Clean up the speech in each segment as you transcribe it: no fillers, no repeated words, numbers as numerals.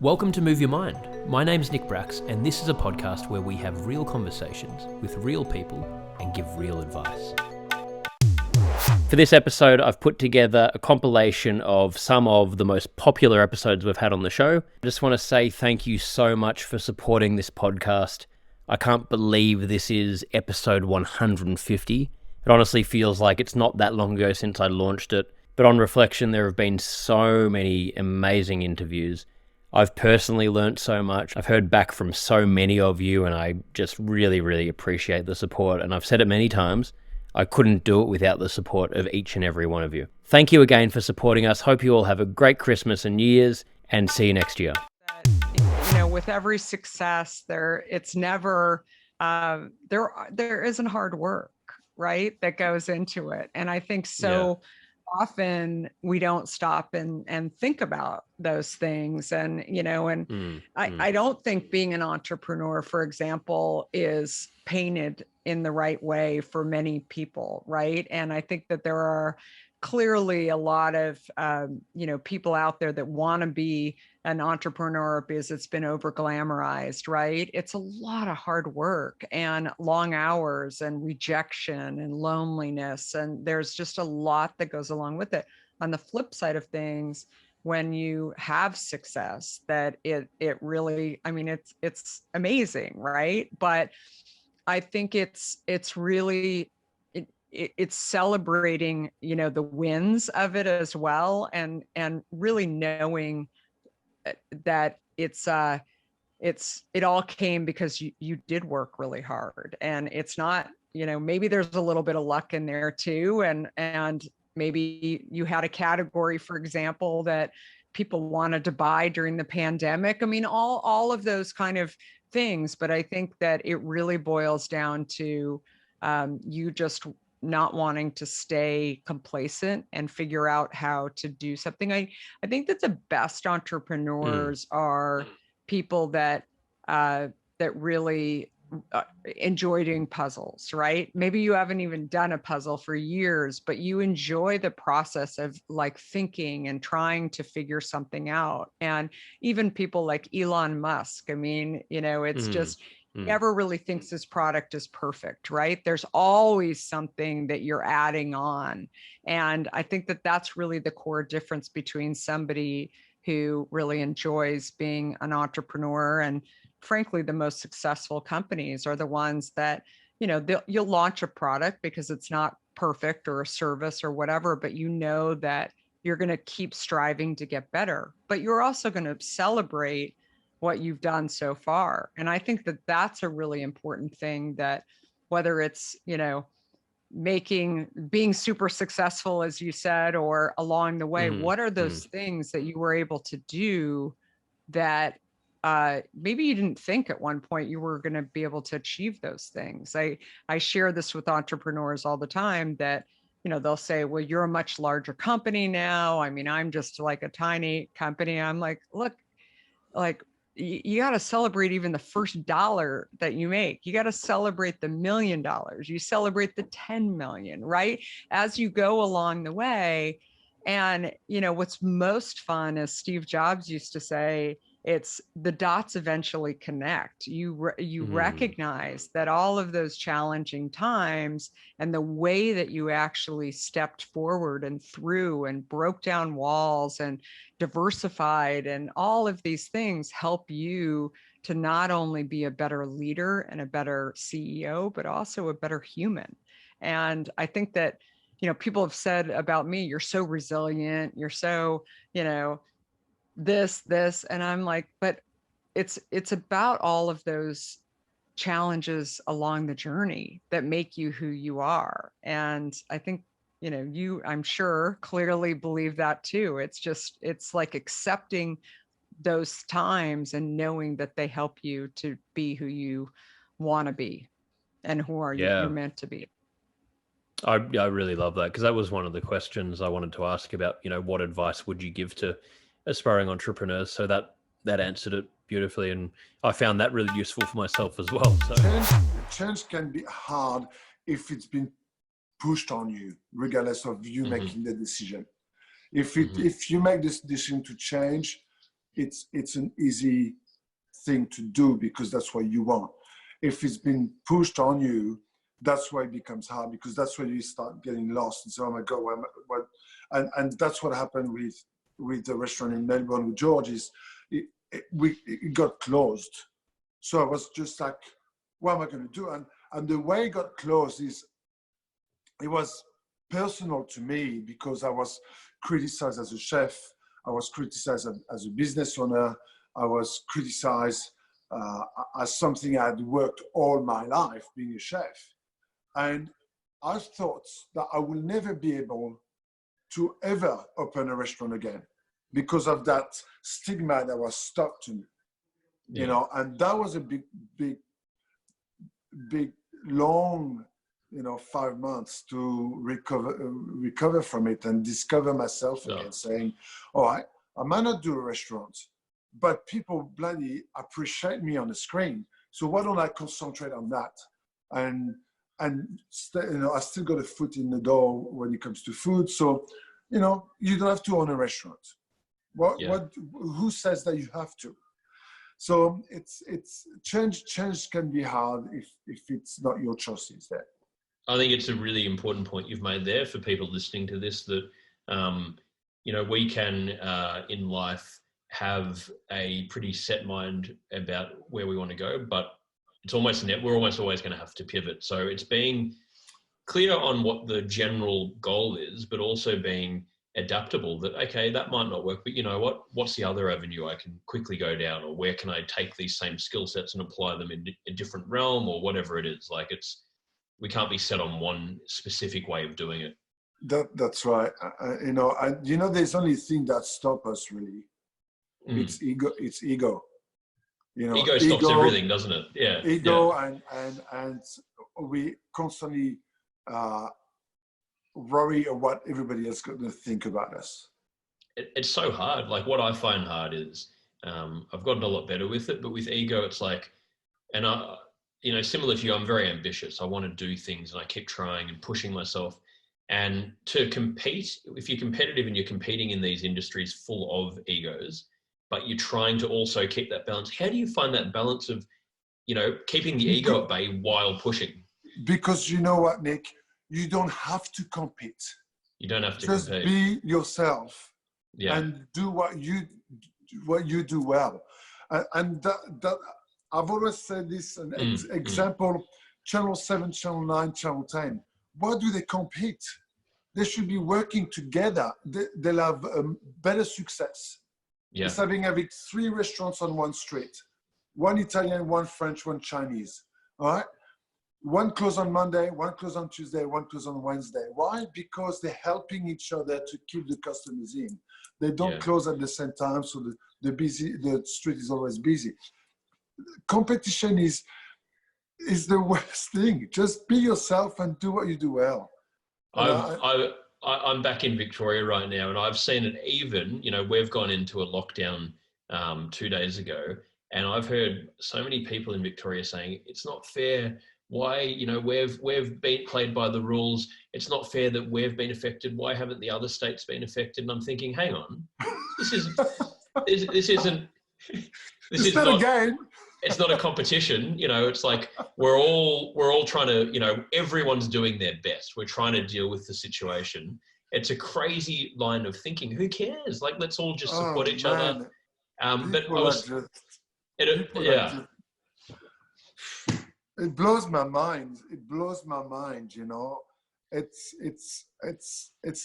Welcome to Move Your Mind. My name's Nick Bracks, and this is a podcast where we have real conversations with real people and give real advice. For this episode, I've put together a compilation of some of the most popular episodes we've had on the show. I just want to say thank you so much for supporting this podcast. I can't believe this is episode 150. It honestly feels like it's not that long ago since I launched it, but on reflection, there have been so many amazing interviews. I've personally learnt so much. I've heard back from so many of you, and I just really appreciate the support. And I've said it many times, I couldn't do it without the support of each and every one of you. Thank you again for supporting us. Hope you all have a great Christmas and New Year's, and see you next year. You know, with every success, there isn't hard work, right, that goes into it. And I think often we don't stop and think about those things. And, you know, I don't think being an entrepreneur, for example, is painted in the right way for many people, right? And I think that there are clearly a lot of, people out there that want to be an entrepreneur because it's been over glamorized, right? It's a lot of hard work and long hours and rejection and loneliness. And there's just a lot that goes along with it. On the flip side of things, when you have success, that it really, I mean, it's amazing, right? But I think it's really, it's celebrating, you know, the wins of it as well. And really knowing that it all came because you did work really hard. And it's not, you know, maybe there's a little bit of luck in there too. And maybe you had a category, for example, that people wanted to buy during the pandemic. I mean, all of those kind of things. But I think that it really boils down to you just not wanting to stay complacent and figure out how to do something. I think that the best entrepreneurs are people that really enjoy doing puzzles, right? Maybe you haven't even done a puzzle for years, but you enjoy the process of like thinking and trying to figure something out. And even people like Elon Musk, I mean, you know, it's just, never really thinks his product is perfect, right? There's always something that you're adding on. And I think that that's really the core difference between somebody who really enjoys being an entrepreneur. And frankly, the most successful companies are the ones that, you know, you'll launch a product because it's not perfect, or a service or whatever, but you know that you're going to keep striving to get better, but you're also going to celebrate what you've done so far. And I think that that's a really important thing, that whether it's, you know, being super successful, as you said, or along the way, what are those things that you were able to do that maybe you didn't think at one point you were going to be able to achieve those things. I share this with entrepreneurs all the time, that, you know, they'll say, well, you're a much larger company now. I mean, I'm just like a tiny company. I'm like, look, like, you got to celebrate even the first dollar that you make. You got to celebrate the $1 million. You celebrate the 10 million, right? As you go along the way. And, you know, what's most fun, as Steve Jobs used to say, it's the dots eventually connect. You recognize that all of those challenging times and the way that you actually stepped forward and through and broke down walls and diversified, and all of these things help you to not only be a better leader and a better CEO, but also a better human. And I think that, you know, people have said about me, you're so resilient, you're so, you know, this, and I'm like, but it's about all of those challenges along the journey that make you who you are. And I think, you know, I'm sure clearly believe that too. It's like accepting those times and knowing that they help you to be who you want to be and who are you're meant to be. I really love that, because that was one of the questions I wanted to ask about, you know, what advice would you give to aspiring entrepreneurs? So that answered it beautifully, and I found that really useful for myself as well. So change can be hard if it's been pushed on you, regardless of you making the decision. If you make this decision to change, it's an easy thing to do because that's what you want. If it's been pushed on you, that's why it becomes hard, because that's where you start getting lost and say, oh my God, what? And that's what happened with the restaurant in Melbourne with George. Is it got closed. So I was just like, what am I going to do? And the way it got closed is, it was personal to me because I was criticized as a chef. I was criticized as a business owner. I was criticized as something I had worked all my life being a chef. And I thought that I will never be able to ever open a restaurant again because of that stigma that was stuck to me, you know, and that was a big, long, 5 months to recover from it and discover myself again, saying, all right, I might not do a restaurant, but people bloody appreciate me on the screen. So why don't I concentrate on that? And I still got a foot in the door when it comes to food. So, you don't have to own a restaurant. Who says that you have to? So it's change can be hard if it's not your choices there. I think it's a really important point you've made there for people listening to this, that, we can, in life, have a pretty set mind about where we want to go, but we're almost always going to have to pivot. So it's being clear on what the general goal is, but also being adaptable, that, okay, that might not work, but you know what, what's the other avenue I can quickly go down, or where can I take these same skill sets and apply them in a different realm, or whatever it is. Like, we can't be set on one specific way of doing it. That's right. There's only thing that stops us really. It's ego. Ego stops everything, doesn't it? Yeah. Ego. And we constantly worry of what everybody else is going to think about us. It's so hard. Like, what I find hard is, I've gotten a lot better with it, but with ego, it's like, and similar to you, I'm very ambitious. I want to do things and I keep trying and pushing myself. And to compete, if you're competitive and you're competing in these industries full of egos, but you're trying to also keep that balance, how do you find that balance of, keeping the ego at bay while pushing? Because you know what, Nick? You don't have to compete. You don't have to just compete. Be yourself and do what you do well. And that I've always said this, an example, Channel 7, Channel 9, Channel 10. Why do they compete? They should be working together. They'll have better success. Yeah. It's having 3 restaurants on one street. One Italian, one French, one Chinese. All right? One close on Monday, one close on Tuesday, one close on Wednesday. Why? Because they're helping each other to keep the customers in. They don't close at the same time, so the street is always busy. Competition is the worst thing. Just be yourself and do what you do well. I'm back in Victoria right now, and I've seen it even, we've gone into a lockdown 2 days ago, and I've heard so many people in Victoria saying, it's not fair. Why, we've been played by the rules. It's not fair that we've been affected. Why haven't the other states been affected? And I'm thinking, hang on, this isn't a game. It's not a competition. It's like we're all trying to, everyone's doing their best. We're trying to deal with the situation. It's a crazy line of thinking. Who cares? Like, let's all just support each other. But I was, it blows my mind. It blows my mind. It's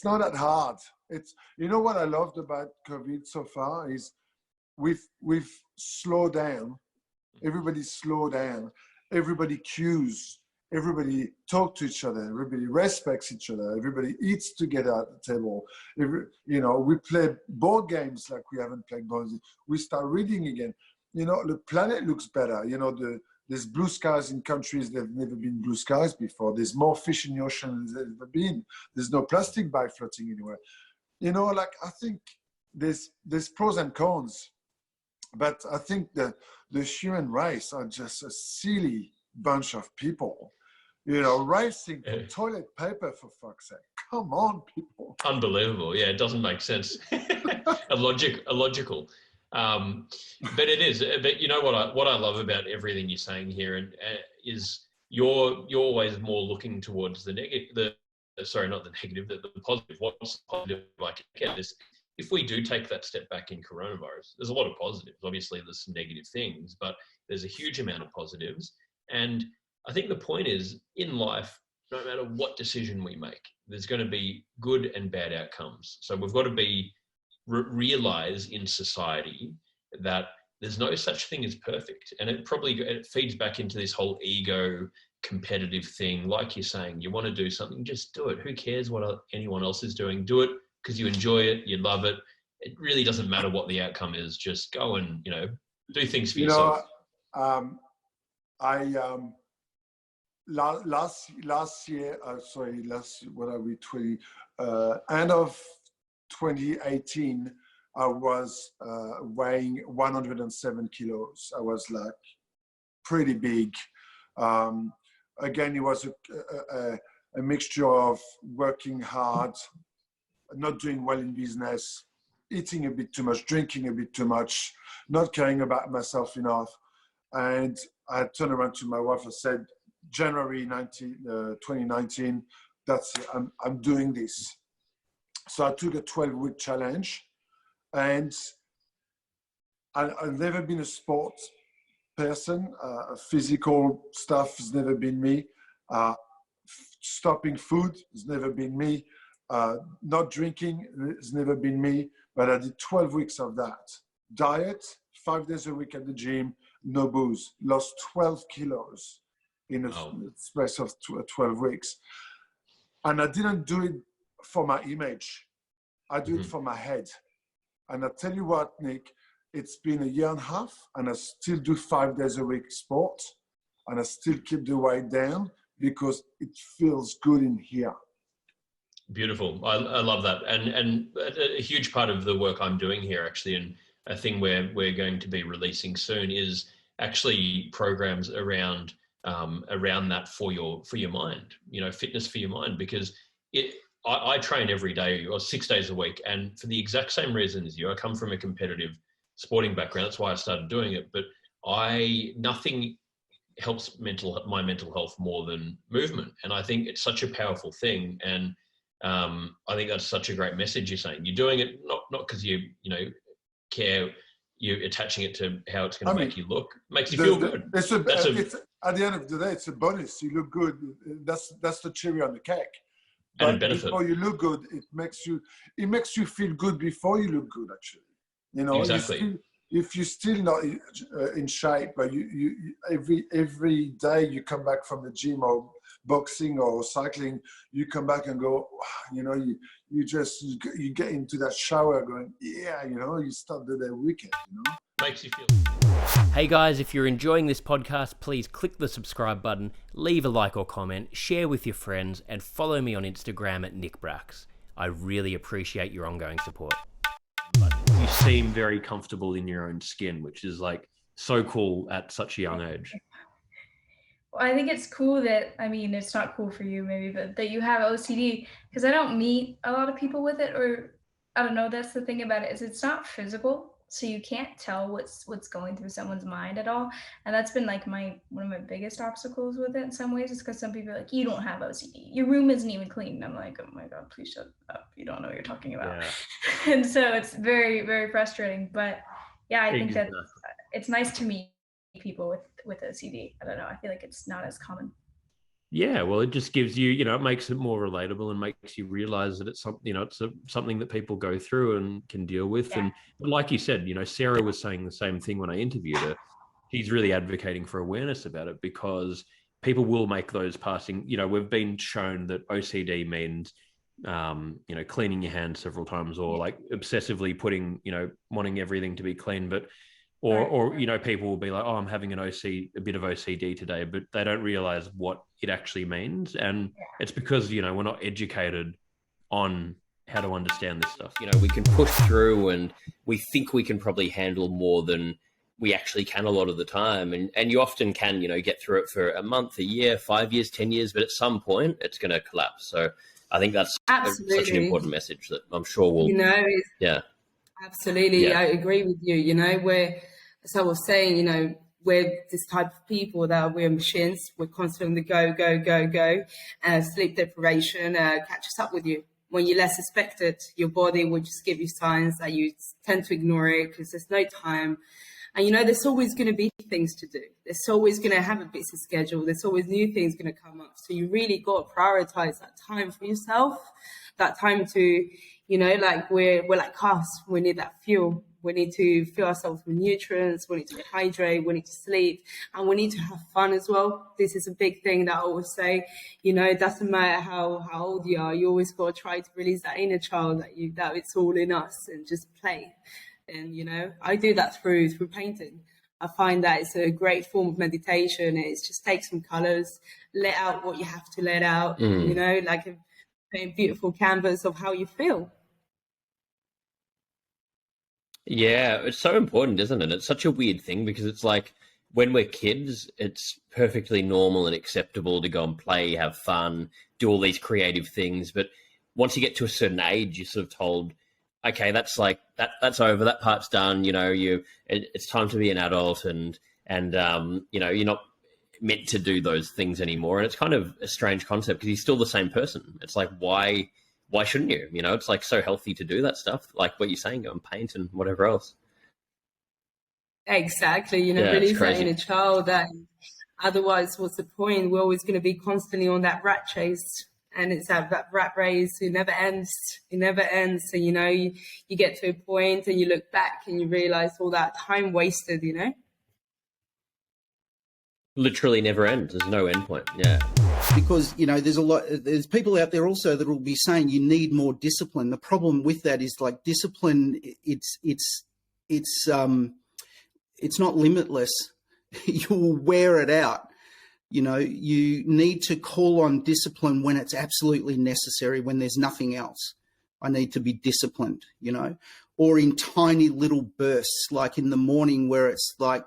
not that hard. It's, what I loved about COVID so far is we've slowed down. Everybody slow down. Everybody cues. Everybody talk to each other. Everybody respects each other. Everybody eats together at the table. We play board games like we haven't played board games. We start reading again. The planet looks better. There's blue skies in countries that have never been blue skies before. There's more fish in the ocean than there's ever been. There's no plastic bag floating anywhere. I think there's pros and cons. But I think the human race are just a silly bunch of people, racing for toilet paper, for fuck's sake. Come on, people. Unbelievable. Yeah, it doesn't make sense. Illogical. But it is. But you know what I love about everything you're saying here, and is you're always more looking towards the negative. Sorry, not the negative, the positive. What's positive? Like this, if we do take that step back in coronavirus, there's a lot of positives. Obviously, there's some negative things, but there's a huge amount of positives. And I think the point is, in life, no matter what decision we make, there's going to be good and bad outcomes. So we've got to be realize in society that there's no such thing as perfect, and it feeds back into this whole ego competitive thing. Like you're saying, you want to do something, just do it. Who cares what anyone else is doing? Do it because you enjoy it, you love it. It really doesn't matter what the outcome is. Just go and do things for yourself. Last year, what are we, 20, end of 2018, I was weighing 107 kilos. I was like pretty big. Again, it was a mixture of working hard, not doing well in business, eating a bit too much, drinking a bit too much, not caring about myself enough. And I turned around to my wife and said, January 2019, that's it, I'm doing this. So I took a 12-week challenge, and I've never been a sport person. Physical stuff has never been me. Stopping food has never been me. Not drinking has never been me. But I did 12 weeks of that. Diet, 5 days a week at the gym, no booze. Lost 12 kilos in a space of 12 weeks. And I didn't do it for my image. I do it for my head. And I tell you what, Nick, it's been a year and a half, and I still do 5 days a week sport, and I still keep the weight down because it feels good in here. Beautiful. I love that. And a huge part of the work I'm doing here, actually, and a thing we're going to be releasing soon, is actually programs around that for your mind, fitness for your mind, because I train every day or 6 days a week, and for the exact same reason as you. I come from a competitive sporting background. That's why I started doing it. But nothing helps my mental health more than movement. And I think it's such a powerful thing. And I think that's such a great message you're saying. You're doing it not because you care. You're attaching it to how it's going to make you look. Makes you feel good. It's at the end of the day, it's a bonus. You look good. That's the cherry on the cake. But and a benefit. Before you look good, it makes you feel good before you look good. Actually, exactly. If you're still not in shape, but you every day you come back from the gym or boxing or cycling, you come back and go, you get into that shower going, you start the day wicked, Makes you feel. Hey guys, if you're enjoying this podcast, please click the subscribe button, leave a like or comment, share with your friends, and follow me on Instagram at Nick Bracks. I really appreciate your ongoing support. You seem very comfortable in your own skin, which is like so cool at such a young age. Well, I think it's cool that, it's not cool for you maybe, but that you have OCD, because I don't meet a lot of people with it, or I don't know, that's the thing about it, is it's not physical. So you can't tell what's going through someone's mind at all. And that's been like one of my biggest obstacles with it in some ways, is because some people are like, you don't have OCD. Your room isn't even clean. And I'm like, oh my God, please shut up. You don't know what you're talking about. Yeah. And so it's very, very frustrating. But yeah, I think that it's nice to meet people with OCD. I don't know. I feel like it's not as common. Yeah, well, it just gives you, it makes it more relatable and makes you realize that it's something, it's something that people go through and can deal with. Yeah. And like you said, Sarah was saying the same thing when I interviewed her. She's really advocating for awareness about it, because people will make those passing, we've been shown that OCD means, cleaning your hands several times, or like obsessively putting, wanting everything to be clean, but Or people will be like, oh, I'm having a bit of OCD today, but they don't realize what it actually means. And it's because, we're not educated on how to understand this stuff. We can push through, and we think we can probably handle more than we actually can a lot of the time. And you often can, get through it for a month, a year, 5 years, 10 years, but at some point it's going to collapse. So I think that's such an important message that I'm sure will, Absolutely, Yeah. I agree with you. You know, as I was saying, you know, we're this type of people that we're machines. We're constantly go, go, go, go. Sleep deprivation catches up with you. When you less expect it, your body will just give you signs that you tend to ignore it because there's no time. And, you know, there's always going to be things to do. There's always going to have a busy schedule. There's always new things going to come up. So you really got to prioritize that time for yourself, that time to, you know, like we're like cars. We need that fuel. We need to fill ourselves with nutrients. We need to hydrate. We need to sleep, and we need to have fun as well. This is a big thing that I always say. You know, it doesn't matter how old you are. You always got to try to release that inner child that it's all in us and just play. And you know, I do that through painting. I find that it's a great form of meditation. It's just take some colors, let out what you have to let out. You know, like a beautiful canvas of how you feel. Yeah, it's so important, isn't it? It's such a weird thing because it's like when we're kids, it's perfectly normal and acceptable to go and play, have fun, do all these creative things. But once you get to a certain age, you're sort of told, okay, that's like that's over, that part's done. You know, it's time to be an adult, and you know, you're not meant to do those things anymore. And it's kind of a strange concept because you're still the same person. It's like why shouldn't you? You know, it's like so healthy to do that stuff, like what you're saying, go and paint and whatever else. Exactly, you know, Yeah, it's release that crazy. inner child. That otherwise, what's the point? We're always going to be constantly on that rat chase, and it's that rat race. It never ends. It never ends. So you know, you get to a point, and you look back, and you realize all that time wasted. You know. Literally never ends. There's no end point. Yeah. Because, you know, there's people out there also that will be saying you need more discipline. The problem with that is, like, discipline, it's not limitless. You will wear it out. You know, you need to call on discipline when it's absolutely necessary, when there's nothing else. I need to be disciplined, you know, or in tiny little bursts, like in the morning where it's like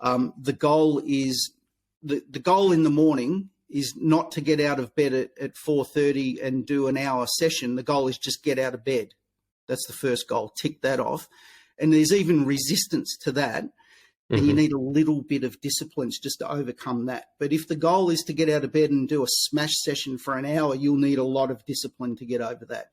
the goal in the morning is not to get out of bed at 4:30 and do an hour session. The goal is just get out of bed. That's the first goal. Tick that off. And there's even resistance to that. And you need a little bit of disciplines just to overcome that. But if the goal is to get out of bed and do a smash session for an hour, you'll need a lot of discipline to get over that.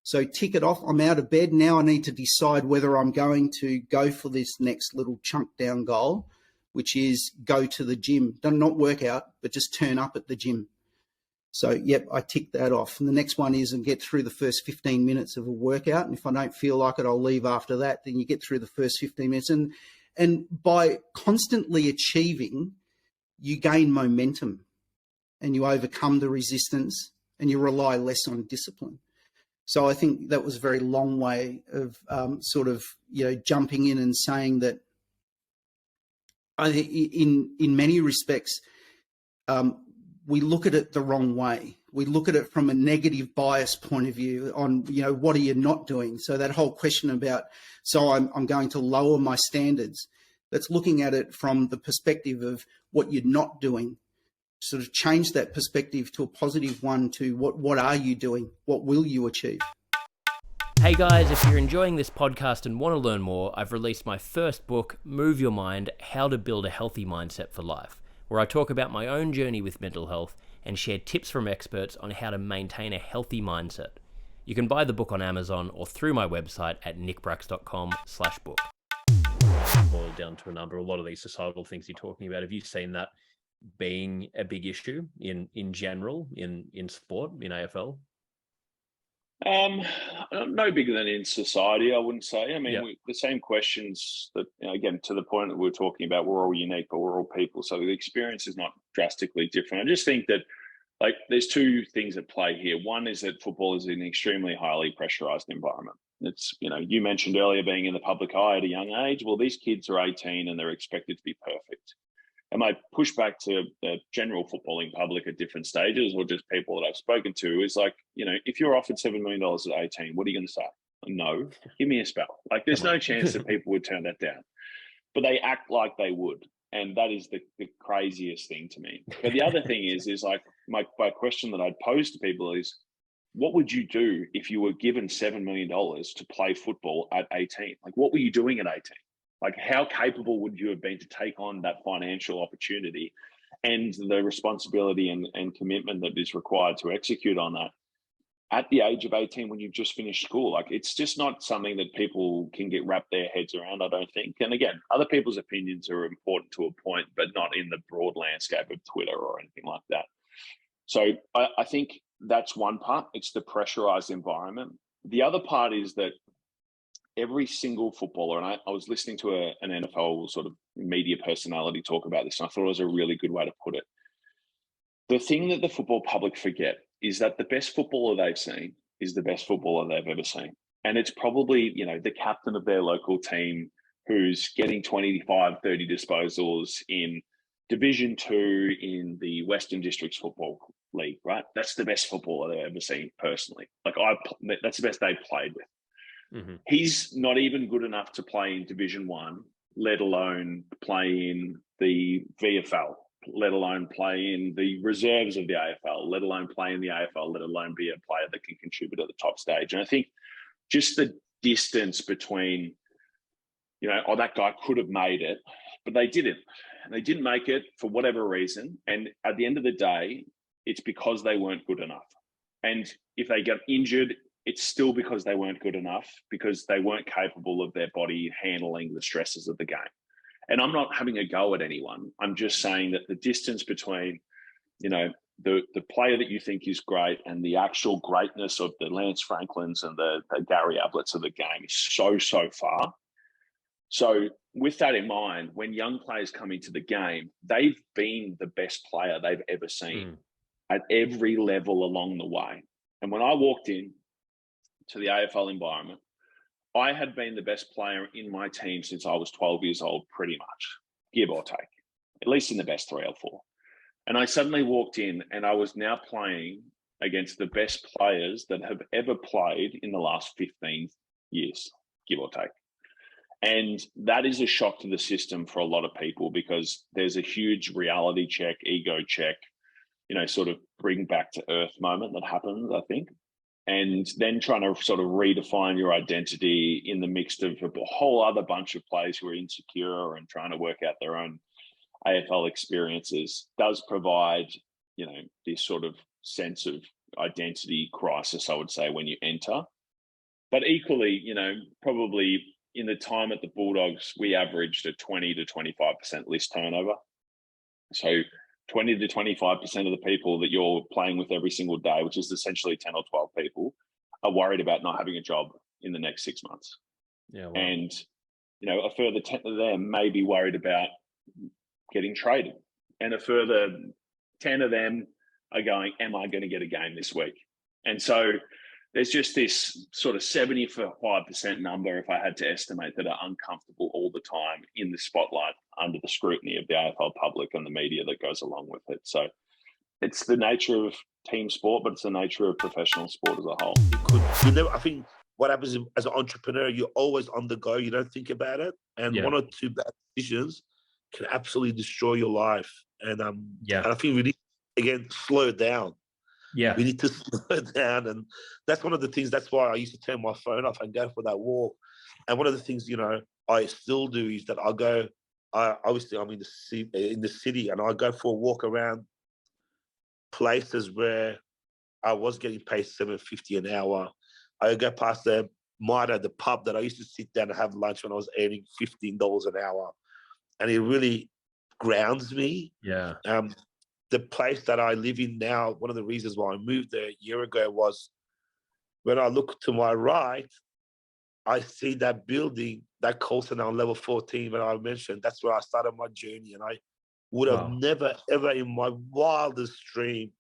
So tick it off. I'm out of bed. Now I need to decide whether I'm going to go for this next little chunk down goal, which is go to the gym. Not work out, but just turn up at the gym. So, yep, I tick that off. And the next one is and get through the first 15 minutes of a workout. And if I don't feel like it, I'll leave after that. Then you get through the first 15 minutes. And by constantly achieving, you gain momentum and you overcome the resistance and you rely less on discipline. So I think that was a very long way of sort of, you know, jumping in and saying that I think in many respects, we look at it the wrong way. We look at it from a negative bias point of view on, you know, what are you not doing? So that whole question about, so I'm going to lower my standards, that's looking at it from the perspective of what you're not doing. Sort of change that perspective to a positive one to what are you doing? What will you achieve? Hey guys, if you're enjoying this podcast and want to learn more, I've released my first book, Move Your Mind, How to Build a Healthy Mindset for Life, where I talk about my own journey with mental health and share tips from experts on how to maintain a healthy mindset. You can buy the book on Amazon or through my website at nickbracks.com/book. Boiled down to a number, a lot of these societal things you're talking about, have you seen that being a big issue in general, in sport, in AFL? No bigger than in society, I wouldn't say. I mean, Yep. the same questions that, you know, again, to the point that we were talking about, we're all unique, but we're all people. So the experience is not drastically different. I just think that, like, there's two things at play here. One is that football is an extremely highly pressurized environment. It's, you know, you mentioned earlier being in the public eye at a young age. Well, these kids are 18 and they're expected to be perfect. And my pushback to the general footballing public at different stages, or just people that I've spoken to, is like, you know, if you're offered $7 million at 18, what are you going to say? No, give me a spell. Like, there's no chance that people would turn that down. But they act like they would. And that is the craziest thing to me. But the other thing is like, my question that I'd pose to people is, what would you do if you were given $7 million to play football at 18? Like, what were you doing at 18? Like, how capable would you have been to take on that financial opportunity and the responsibility and commitment that is required to execute on that at the age of 18 when you've just finished school? Like, it's just not something that people can get wrapped their heads around, I don't think. And again, other people's opinions are important to a point, but not in the broad landscape of Twitter or anything like that. So I think that's one part. It's the pressurized environment. The other part is that every single footballer, and I was listening to an NFL sort of media personality talk about this, and I thought it was a really good way to put it. The thing that the football public forget is that the best footballer they've seen is the best footballer they've ever seen. And it's probably, the captain of their local team who's getting 25, 30 disposals in Division 2 in the Western Districts Football League, right? That's the best footballer they've ever seen personally. Like, that's the best they've played with. Mm-hmm. He's not even good enough to play in Division 1, let alone play in the VFL, let alone play in the reserves of the AFL, let alone play in the AFL, let alone be a player that can contribute at the top stage. And I think just the distance between, that guy could have made it, but they didn't. And they didn't make it for whatever reason. And at the end of the day, it's because they weren't good enough. And if they get injured, it's still because they weren't good enough, because they weren't capable of their body handling the stresses of the game. And I'm not having a go at anyone. I'm just saying that the distance between, the player that you think is great and the actual greatness of the Lance Franklins and the Gary Abletts of the game is so far. So with that in mind, when young players come into the game, they've been the best player they've ever seen at every level along the way. And when I walked in to the AFL environment, I had been the best player in my team since I was 12 years old, pretty much, give or take, at least in the best 3 or 4. And I suddenly walked in and I was now playing against the best players that have ever played in the last 15 years, give or take. And that is a shock to the system for a lot of people, because there's a huge reality check, ego check, sort of bring back to earth moment that happens, I think. And then trying to sort of redefine your identity in the mix of a whole other bunch of players who are insecure and trying to work out their own AFL experiences does provide, this sort of sense of identity crisis, I would say, when you enter. But equally, probably in the time at the Bulldogs, we averaged a 20 to 25% list turnover. So 20 to 25% of the people that you're playing with every single day, which is essentially 10 or 12 people, are worried about not having a job in the next 6 months. Yeah, wow. And, a further 10 of them may be worried about getting traded. And a further 10 of them are going, am I going to get a game this week? And so there's just this sort of 75% number, if I had to estimate, that are uncomfortable all the time in the spotlight under the scrutiny of the AFL public and the media that goes along with it. So it's the nature of team sport, but it's the nature of professional sport as a whole. I think what happens as an entrepreneur, you're always on the go. You don't think about it. And one or two bad decisions can absolutely destroy your life. And and I think we need, again, slow it down. Yeah, we need to slow down, and that's one of the things. That's why I used to turn my phone off and go for that walk. And one of the things I still do is that I'll go. Obviously, I'm in the city, and I go for a walk around places where I was getting paid $7.50 an hour. I go past the pub that I used to sit down and have lunch when I was earning $15 an hour, and it really grounds me. Yeah. The place that I live in now, one of the reasons why I moved there a year ago was when I look to my right, I see that building, that Colson on level 14 that I mentioned. That's where I started my journey. And I would have never, ever in my wildest dream,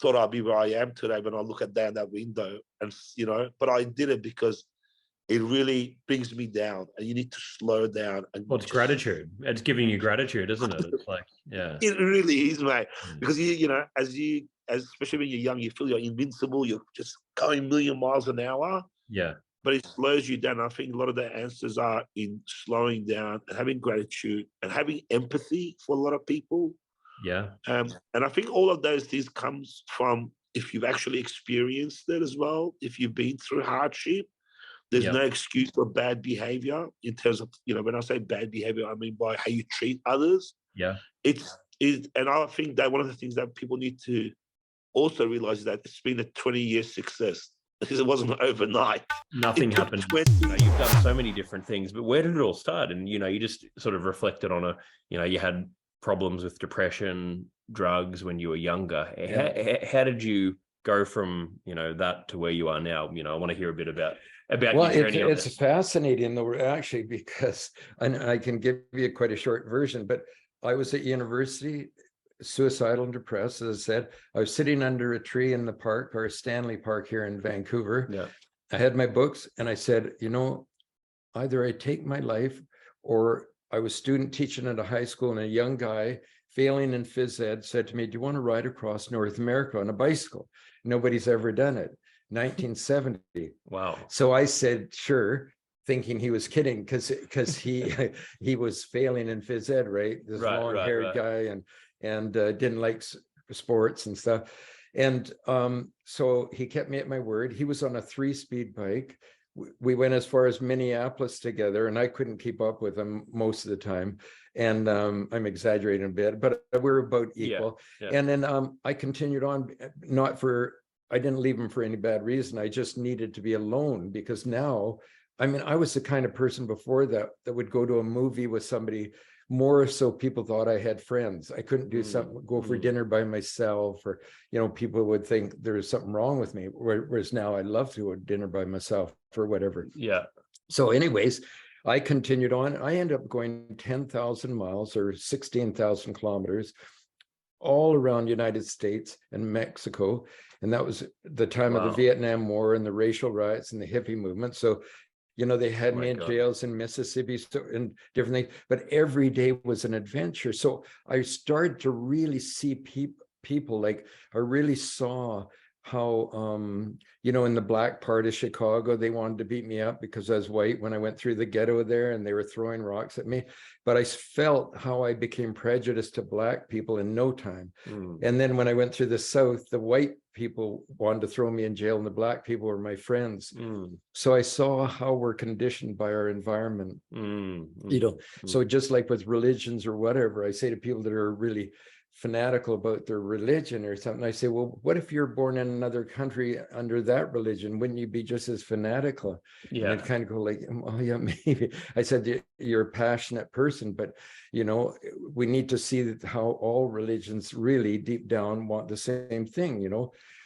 thought I'd be where I am today when I look down that window. And, but I did it because it really brings me down, and you need to slow down. And it's gratitude. It's giving you gratitude, isn't it? It's like, it really is, mate. Because especially when you're young, you feel you're invincible. You're just going a million miles an hour. Yeah. But it slows you down. I think a lot of the answers are in slowing down and having gratitude and having empathy for a lot of people. Yeah. And I think all of those things comes from if you've actually experienced it as well. If you've been through hardship, there's no excuse for bad behavior in terms of, when I say bad behavior, I mean by how you treat others. Yeah. And I think that one of the things that people need to also realize is that it's been a 20-year success because it wasn't overnight. Nothing happened. You've done so many different things, but where did it all start? And, you just sort of reflected on you had problems with depression, drugs when you were younger. How did you go from, that to where you are now? I want to hear a bit about well, your journey. It's fascinating though, actually, because I can give you quite a short version, but I was at university, suicidal and depressed. As I said, I was sitting under a tree in the park, or Stanley Park here in Vancouver. Yeah. I had my books and I said, either I take my life, or I was student teaching at a high school, and a young guy failing in phys ed said to me, do you want to ride across North America on a bicycle? Nobody's ever done it. 1970. Wow. So I said, sure, thinking he was kidding, because he was failing in phys ed, right? This long-haired guy and didn't like sports and stuff. And so he kept me at my word. He was on a 3-speed bike. We went as far as Minneapolis together, and I couldn't keep up with him most of the time. And I'm exaggerating a bit, but we're about equal. Yeah. And then I continued on, I didn't leave him for any bad reason. I just needed to be alone, because now, I was the kind of person before that would go to a movie with somebody, more so people thought I had friends. I couldn't do something, go for dinner by myself, or, people would think there was something wrong with me. Whereas now I love to go to dinner by myself or whatever. Yeah. So anyways, I continued on. I ended up going 10,000 miles or 16,000 kilometers all around United States and Mexico. And that was the time of the Vietnam War and the racial riots and the hippie movement. So, they had me in jails in Mississippi and different things, but every day was an adventure. So I started to really see people, like I really saw how, in the black part of Chicago, they wanted to beat me up because I was white when I went through the ghetto there, and they were throwing rocks at me. But I felt how I became prejudiced to black people in no time. And then when I went through the South, the white people wanted to throw me in jail, and the black people were my friends. So I saw how we're conditioned by our environment. So just like with religions or whatever, I say to people that are really fanatical about their religion or something, I say, well, what if you're born in another country under that religion? Wouldn't you be just as fanatical? And I'd kind of go like, oh yeah, maybe. I said, you're a passionate person, but we need to see how all religions really deep down want the same thing.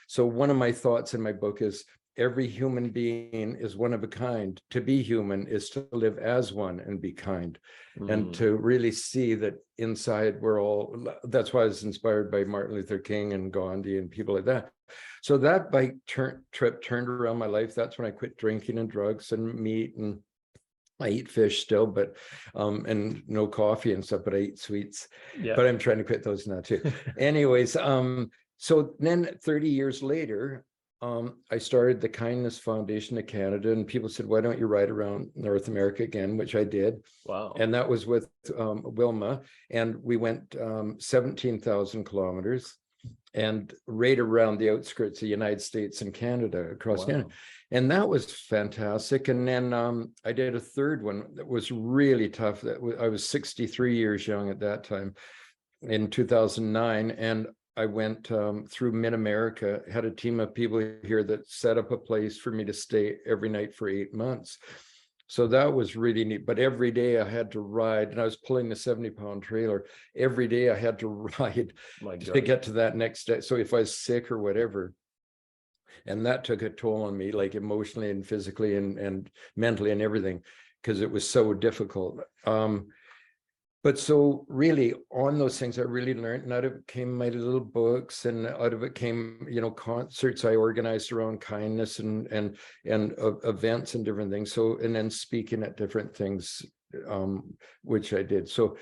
So one of my thoughts in my book is, every human being is one of a kind. To be human is to live as one and be kind. And to really see that inside that's why I was inspired by Martin Luther King and Gandhi and people like that. So that bike trip turned around my life. That's when I quit drinking and drugs and meat, and I eat fish still, but and no coffee and stuff, but I eat sweets. But I'm trying to quit those now too. Anyways, so then 30 years later, I started the Kindness Foundation of Canada, and people said, why don't you ride around North America again, which I did. Wow. And that was with Wilma, and we went 17,000 kilometers and right around the outskirts of the United States and Canada, across Canada. And that was fantastic. And then I did a third one that was really tough. I was 63 years young at that time, in 2009. And I went through mid-America, had a team of people here that set up a place for me to stay every night for 8 months. So that was really neat. But every day I had to ride, and I was pulling the 70-pound trailer. Every day I had to ride to get to that next day. So if I was sick or whatever, and that took a toll on me, like emotionally and physically and mentally and everything, because it was so difficult. But so really on those things I really learned, and out of it came my little books, and out of it came, concerts I organized around kindness and events and different things. So, and then speaking at different things, which I did. So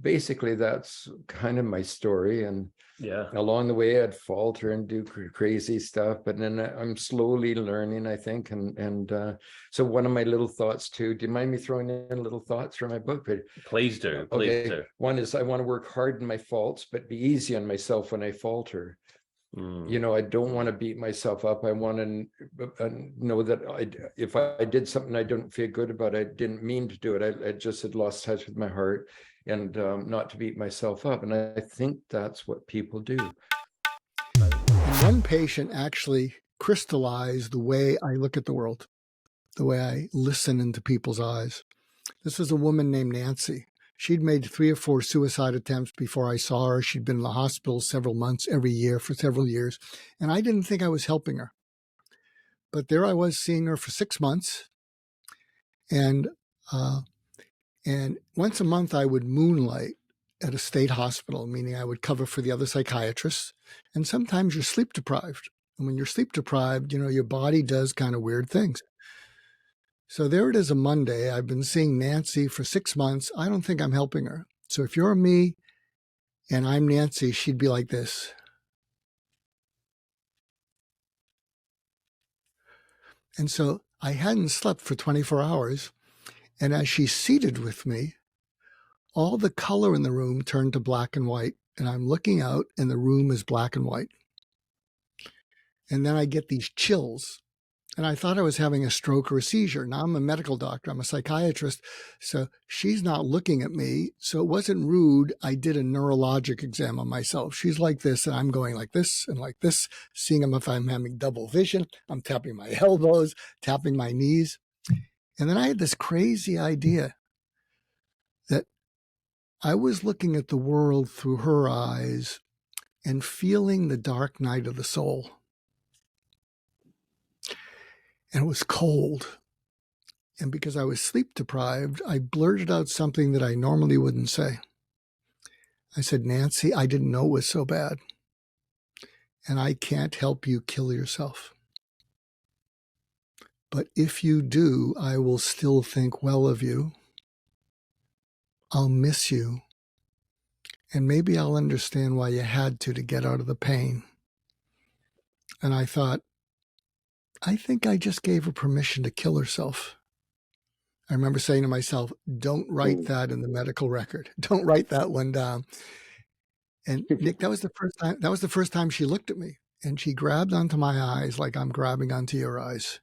basically that's kind of my story. And yeah, along the way I'd falter and do crazy stuff, but then I'm slowly learning, I think. And so one of my little thoughts too, do you mind me throwing in little thoughts from my book? please do. Okay. One is I want to work hard in my faults, but be easy on myself when I falter. You know, I don't want to beat myself up. I want to know that if I did something I don't feel good about, I didn't mean to do it. I just had lost touch with my heart, and not to beat myself up. And I think that's what people do. And one patient actually crystallized the way I look at the world, the way I listen into people's eyes. This was a woman named Nancy. She'd made 3 or 4 suicide attempts before I saw her. She'd been in the hospital several months every year for several years, and I didn't think I was helping her. But there I was seeing her for 6 months, and once a month I would moonlight at a state hospital, meaning I would cover for the other psychiatrists, and sometimes you're sleep deprived. And when you're sleep deprived, you know, your body does kind of weird things. So there it is, a Monday. I've been seeing Nancy for 6 months. I don't think I'm helping her. So if you're me and I'm Nancy, she'd be like this. And so I hadn't slept for 24 hours. And as she's seated with me, all the color in the room turned to black and white. And I'm looking out and the room is black and white. And then I get these chills. And I thought I was having a stroke or a seizure. Now I'm a medical doctor. I'm a psychiatrist. So she's not looking at me. So it wasn't rude. I did a neurologic exam on myself. She's like this, and I'm going like this and like this, seeing if I'm having double vision. I'm tapping my elbows, tapping my knees. And then I had this crazy idea that I was looking at the world through her eyes and feeling the dark night of the soul. And it was cold. And because I was sleep deprived, I blurted out something that I normally wouldn't say. I said, Nancy, I didn't know it was so bad. And I can't help you kill yourself. But if you do, I will still think well of you. I'll miss you. And maybe I'll understand why you had to get out of the pain. And I thought, I think I just gave her permission to kill herself. I remember saying to myself, don't write that in the medical record. Don't write that one down. And Nick, that was the first time she looked at me, and she grabbed onto my eyes like I'm grabbing onto your eyes.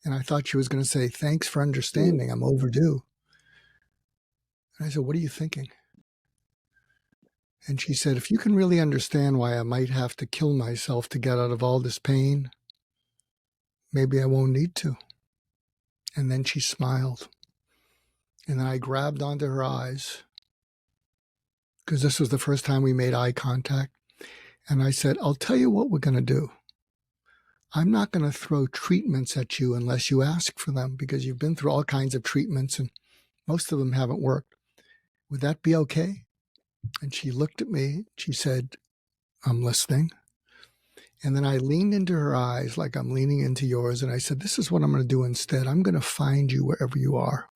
And I thought she was going to say, thanks for understanding. I'm overdue. And I said, what are you thinking? And she said, if you can really understand why I might have to kill myself to get out of all this pain, maybe I won't need to. And then she smiled. And then I grabbed onto her eyes, because this was the first time we made eye contact. And I said, I'll tell you what we're going to do. I'm not going to throw treatments at you unless you ask for them, because you've been through all kinds of treatments and most of them haven't worked. Would that be okay? And she looked at me. She said, I'm listening. And then I leaned into her eyes like I'm leaning into yours. And I said, this is what I'm going to do instead. I'm going to find you wherever you are.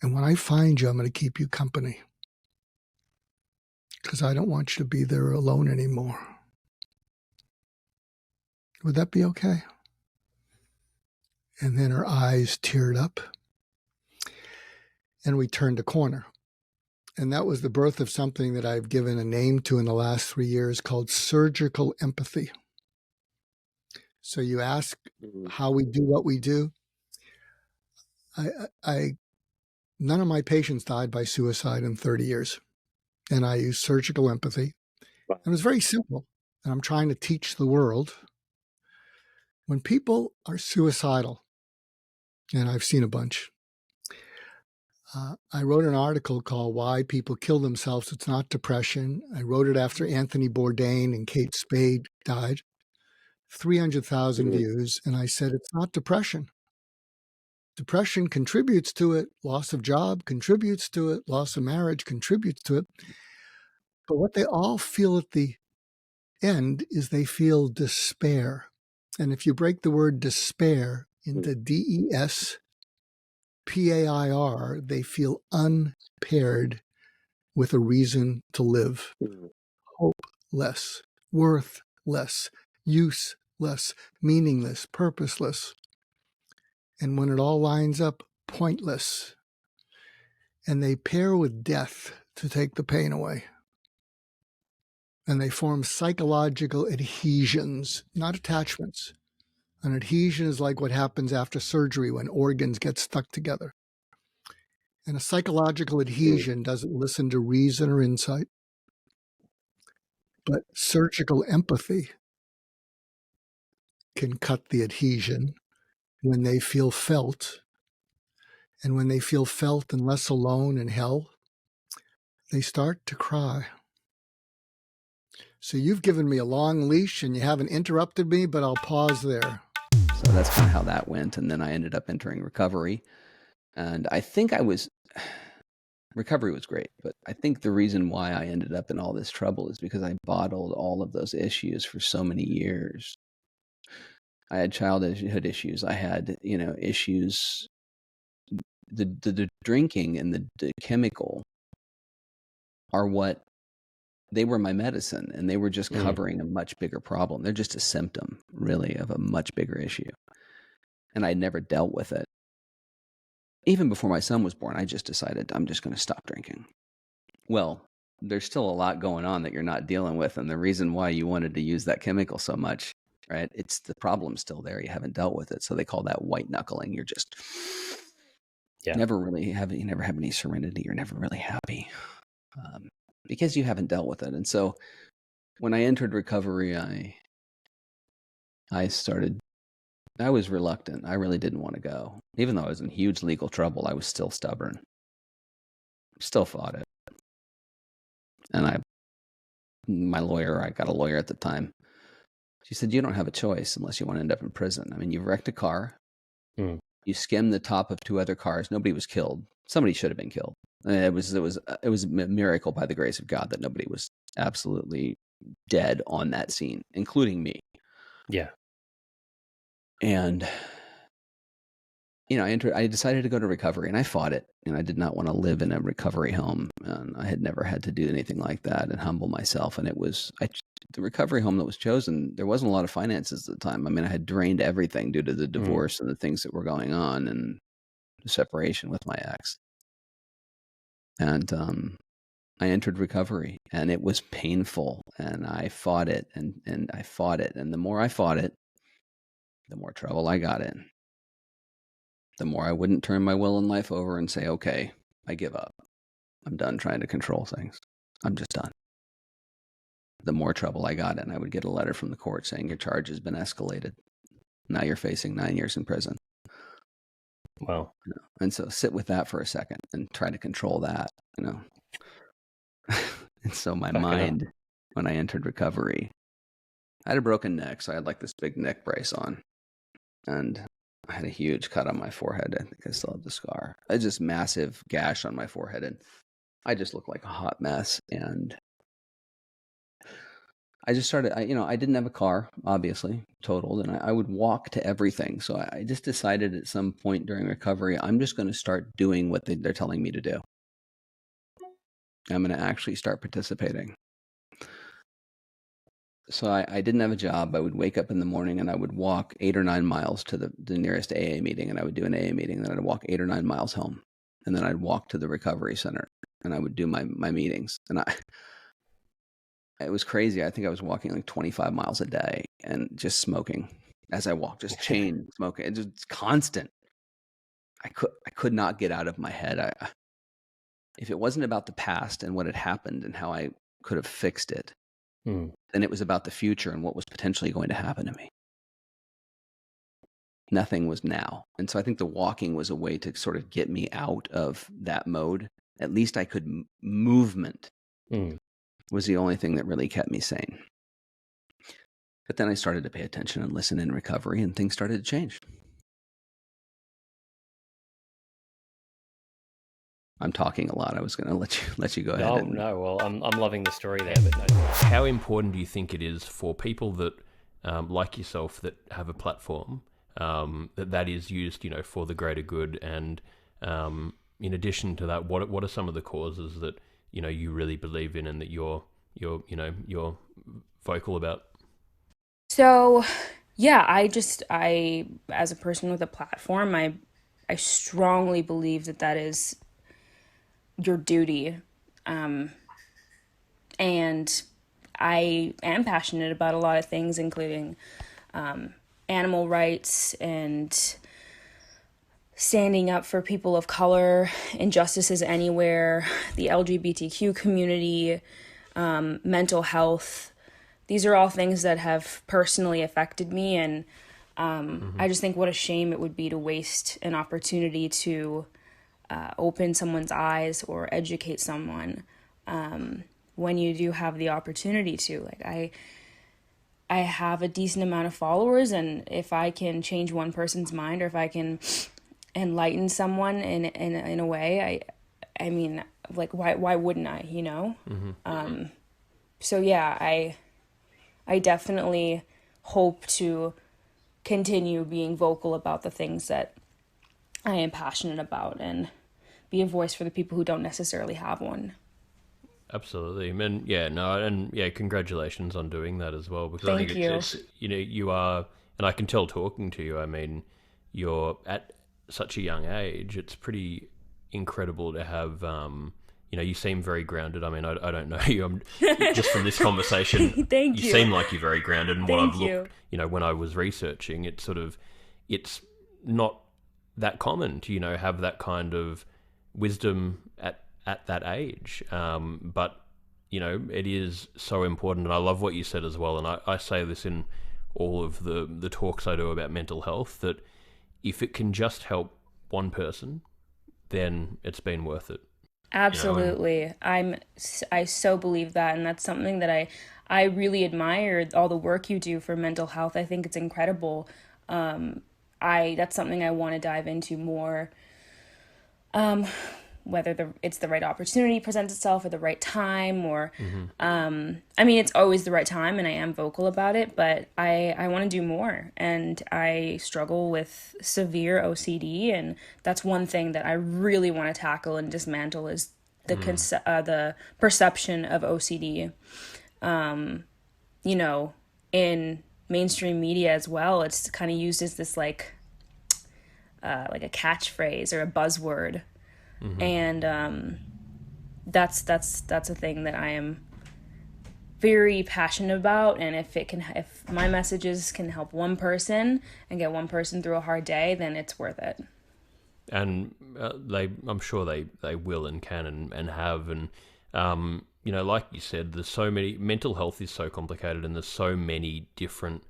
And when I find you, I'm going to keep you company, because I don't want you to be there alone anymore. Would that be okay? And then her eyes teared up. And we turned a corner. And that was the birth of something that I've given a name to in the last 3 years called surgical empathy. So you ask how we do what we do. None of my patients died by suicide in 30 years. And I use surgical empathy. And it was very simple. And I'm trying to teach the world. When people are suicidal, and I've seen a bunch, I wrote an article called Why People Kill Themselves. It's Not Depression. I wrote it after Anthony Bourdain and Kate Spade died. 300,000 views. And I said, it's not depression. Depression contributes to it. Loss of job contributes to it. Loss of marriage contributes to it. But what they all feel at the end is they feel despair. And if you break the word despair into DES, PAIR, they feel unpaired with a reason to live. Hopeless, worthless, useless, meaningless, purposeless. And when it all lines up, pointless. And they pair with death to take the pain away. And they form psychological adhesions, not attachments. An adhesion is like what happens after surgery when organs get stuck together. And a psychological adhesion doesn't listen to reason or insight. But surgical empathy can cut the adhesion when they feel felt. And when they feel felt and less alone in hell, they start to cry. So you've given me a long leash and you haven't interrupted me, but I'll pause there. So that's kind of how that went. And then I ended up entering recovery. And I think recovery was great, but I think the reason why I ended up in all this trouble is because I bottled all of those issues for so many years. I had childhood issues. I had, issues. The drinking and the chemical they were my medicine, and they were just covering a much bigger problem. They're just a symptom, really, of a much bigger issue. And I'd never dealt with it. Even before my son was born, I just decided I'm just going to stop drinking. Well, there's still a lot going on that you're not dealing with. And the reason why you wanted to use that chemical so much, right? It's the problem's still there. You haven't dealt with it. So they call that white knuckling. You're just you never have any serenity. You're never really happy because you haven't dealt with it. And so when I entered recovery, I was reluctant. I really didn't want to go. Even though I was in huge legal trouble, I was still stubborn. Still fought it. And I got a lawyer at the time. She said, you don't have a choice unless you want to end up in prison. I mean, you wrecked a car. You skimmed the top of 2 other cars. Nobody was killed. Somebody should have been killed. It was a miracle by the grace of God that nobody was absolutely dead on that scene, including me. Yeah. And, I decided to go to recovery, and I fought it. And I did not want to live in a recovery home. And I had never had to do anything like that and humble myself. And the recovery home that was chosen, there wasn't a lot of finances at the time. I mean, I had drained everything due to the divorce and the things that were going on and the separation with my ex. And I entered recovery, and it was painful, and I fought it, and I fought it. And the more I fought it, the more trouble I got in. The more I wouldn't turn my will in life over and say, okay, I give up. I'm done trying to control things. I'm just done. The more trouble I got in, I would get a letter from the court saying your charge has been escalated. Now you're facing 9 years in prison. Wow. And so sit with that for a second and try to control that, And so my mind, when I entered recovery, I had a broken neck. So I had like this big neck brace on, and I had a huge cut on my forehead. I think I still have the scar. I had this massive gash on my forehead, and I just looked like a hot mess. And I just started, I didn't have a car, obviously, totaled, and I would walk to everything. So I just decided at some point during recovery, I'm just going to start doing what they're telling me to do. I'm going to actually start participating. So I didn't have a job. I would wake up in the morning and I would walk 8 or 9 miles to the nearest AA meeting, and I would do an AA meeting, and then I'd walk 8 or 9 miles home, and then I'd walk to the recovery center, and I would do my meetings. And it was crazy. I think I was walking like 25 miles a day and just smoking as I walked, just chain smoking. It's just constant. I could not get out of my head. If it wasn't about the past and what had happened and how I could have fixed it, then it was about the future and what was potentially going to happen to me. Nothing was now. And so I think the walking was a way to sort of get me out of that mode. At least I could movement. Was the only thing that really kept me sane. But then I started to pay attention and listen in recovery, and things started to change. I'm talking a lot. I was going to let you go ahead. No. Well, I'm loving the story there. But no. How important do you think it is for people that, like yourself, that have a platform that is used, for the greater good, and in addition to that, what are some of the causes that you really believe in and that you're vocal about? So, yeah, I as a person with a platform, I strongly believe that is your duty. And I am passionate about a lot of things, including animal rights and standing up for people of color, injustices anywhere, the LGBTQ community, mental health. These are all things that have personally affected me, and I just think what a shame it would be to waste an opportunity to open someone's eyes or educate someone when you do have the opportunity to. Like I have a decent amount of followers, and if I can change one person's mind, or if I can enlighten someone in a way, I mean, like, why wouldn't I, So yeah, I definitely hope to continue being vocal about the things that I am passionate about and be a voice for the people who don't necessarily have one. Absolutely. And congratulations on doing that as well, because Thank I think it's you are, and I can tell talking to you, I mean, you're at such a young age. It's pretty incredible to have you seem very grounded. I mean, I don't know you. Just from this conversation, Thank you. Seem like you're very grounded. And what Thank I've looked, when I was researching, it's not that common to have that kind of wisdom at that age. But it is so important, and I love what you said as well. And I say this in all of the talks I do about mental health, that if it can just help one person, then it's been worth it. Absolutely. I so believe that, and that's something that I really admire, all the work you do for mental health. I think it's incredible. That's something I want to dive into more. Whether it's the right opportunity presents itself at the right time, or I mean, it's always the right time, and I am vocal about it, but I want to do more. And I struggle with severe OCD, and that's one thing that I really want to tackle and dismantle, is the perception of OCD. In mainstream media as well, it's kind of used as this like a catchphrase or a buzzword. And that's a thing that I am very passionate about. And if my messages can help one person and get one person through a hard day, then it's worth it. And I'm sure they will and can and have. And like you said, there's so many. Mental health is so complicated, and there's so many different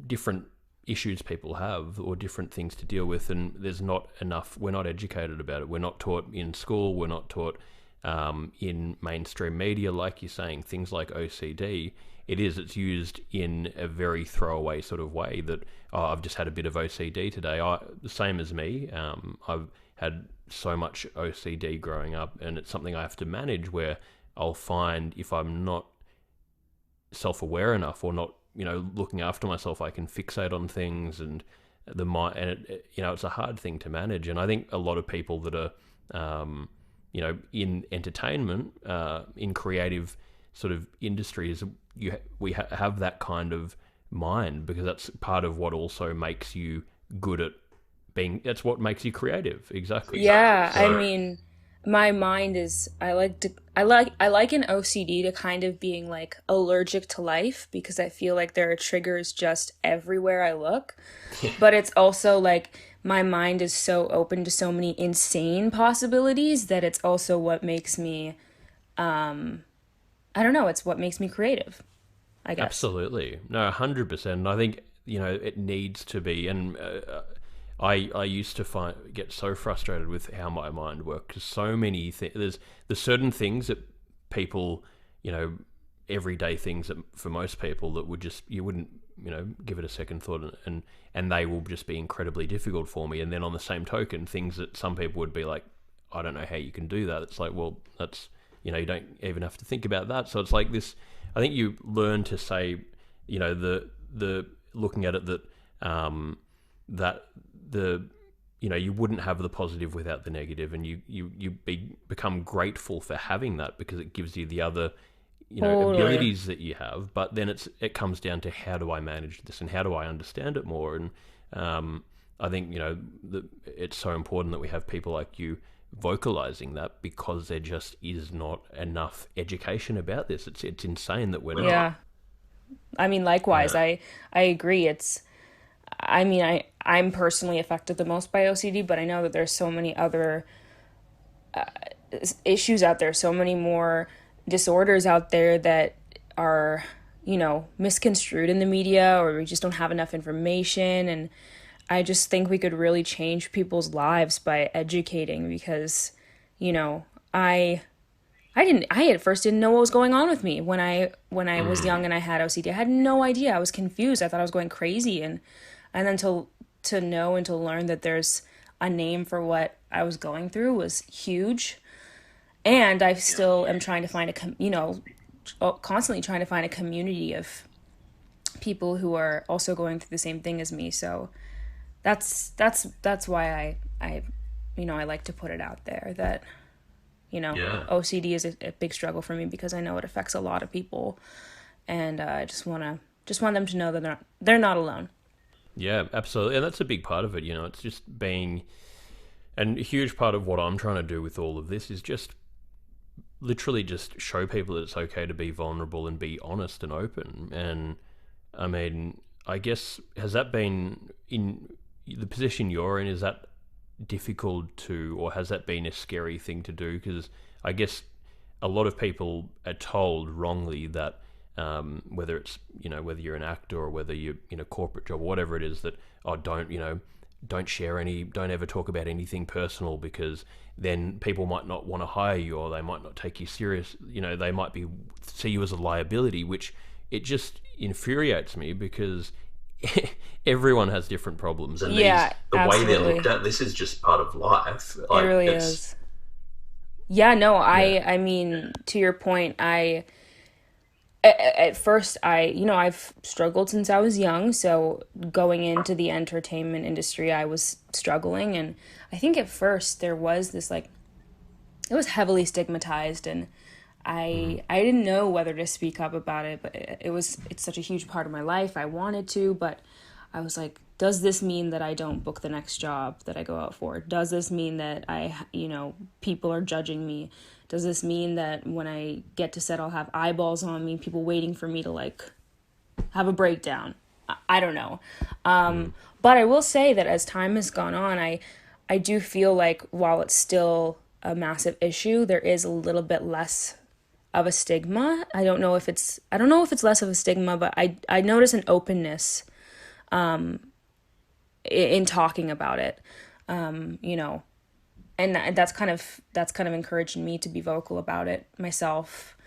different issues people have, or different things to deal with, and there's not enough. We're not educated about it. We're not taught in school. We're not taught in mainstream media, like you're saying. Things like OCD, it's used in a very throwaway sort of way, that I've just had a bit of OCD today. The same as me. I've had so much OCD growing up, and it's something I have to manage, where I'll find if I'm not self-aware enough, or not looking after myself, I can fixate on things, and the mind, and it's a hard thing to manage. And I think a lot of people that are in entertainment, in creative sort of industries, we have that kind of mind, because that's part of what also makes you good at being. That's what makes you creative. Exactly. Yeah, I mean, my mind is, I liken OCD to kind of being like allergic to life, because I feel like there are triggers just everywhere I look. But it's also like my mind is so open to so many insane possibilities that it's also what makes me, I don't know, it's what makes me creative, I guess. Absolutely. No, 100%. I think, it needs to be, and I used to get so frustrated with how my mind worked, because so many there's certain things that people, everyday things that for most people that would just, you wouldn't, give it a second thought, and they will just be incredibly difficult for me. And then on the same token, things that some people would be like, I don't know how you can do that. It's like, well, that's, you don't even have to think about that. So it's like this, I think you learn to say, the looking at it that, that the you wouldn't have the positive without the negative, and become grateful for having that because it gives you the other, Totally. abilities that you have. But then it comes down to, how do I manage this and how do I understand it more? And I think it's so important that we have people like you vocalizing that, because there just is not enough education about this. It's insane that we're not. Yeah. I mean, likewise, I agree. I'm personally affected the most by OCD, but I know that there's so many other issues out there, so many more disorders out there that are, misconstrued in the media, or we just don't have enough information. And I just think we could really change people's lives by educating, because, I at first didn't know what was going on with me when I was young and I had OCD. I had no idea. I was confused. I thought I was going crazy, and then to know and to learn that there's a name for what I was going through was huge. And I still am trying to find constantly trying to find a community of people who are also going through the same thing as me. So that's why I like to put it out there that, OCD is a big struggle for me, because I know it affects a lot of people, and I just want them to know that they're not alone. Yeah, absolutely. And that's a big part of it. It's just being, and a huge part of what I'm trying to do with all of this is just literally just show people that it's okay to be vulnerable and be honest and open. And I mean, I guess, has that been, in the position you're in, is that difficult to, or has that been a scary thing to do? Because I guess a lot of people are told wrongly that whether it's, whether you're an actor or whether you're in a corporate job or whatever it is, that, don't share don't ever talk about anything personal, because then people might not want to hire you, or they might not take you serious. They might see you as a liability, which it just infuriates me, because everyone has different problems, and the way they're looked at, this is just part of life. It really is. Yeah, no, I mean, to your point, at first, I've struggled since I was young. So going into the entertainment industry, I was struggling. And I think at first there was this, it was heavily stigmatized. And I didn't know whether to speak up about it, but it's such a huge part of my life. I wanted to, but I was like, does this mean that I don't book the next job that I go out for? Does this mean that people are judging me? Does this mean that when I get to set, I'll have eyeballs on me, people waiting for me to have a breakdown? I don't know. But I will say that as time has gone on, I do feel like while it's still a massive issue, there is a little bit less of a stigma. I don't know if it's less of a stigma, but I notice an openness in talking about it. And that's kind of encouraging me to be vocal about it myself.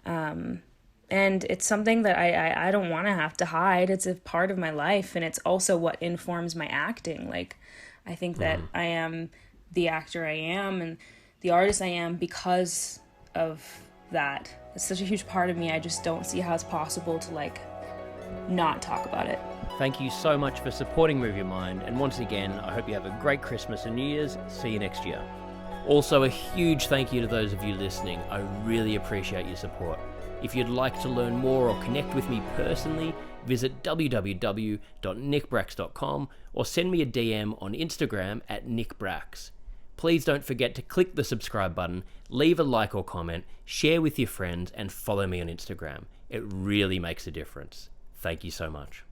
And it's something that I don't want to have to hide. It's a part of my life, and it's also what informs my acting. I think that I am the actor I am and the artist I am because of that. It's such a huge part of me. I just don't see how it's possible to not talk about it. Thank you so much for supporting Move Your Mind, and once again, I hope you have a great Christmas and New Year's. See you next year. Also, a huge thank you to those of you listening. I really appreciate your support. If you'd like to learn more or connect with me personally, visit www.nickbracks.com or send me a DM on Instagram at nickbracks. Please don't forget to click the subscribe button, leave a like or comment, share with your friends, and follow me on Instagram. It really makes a difference. Thank you so much.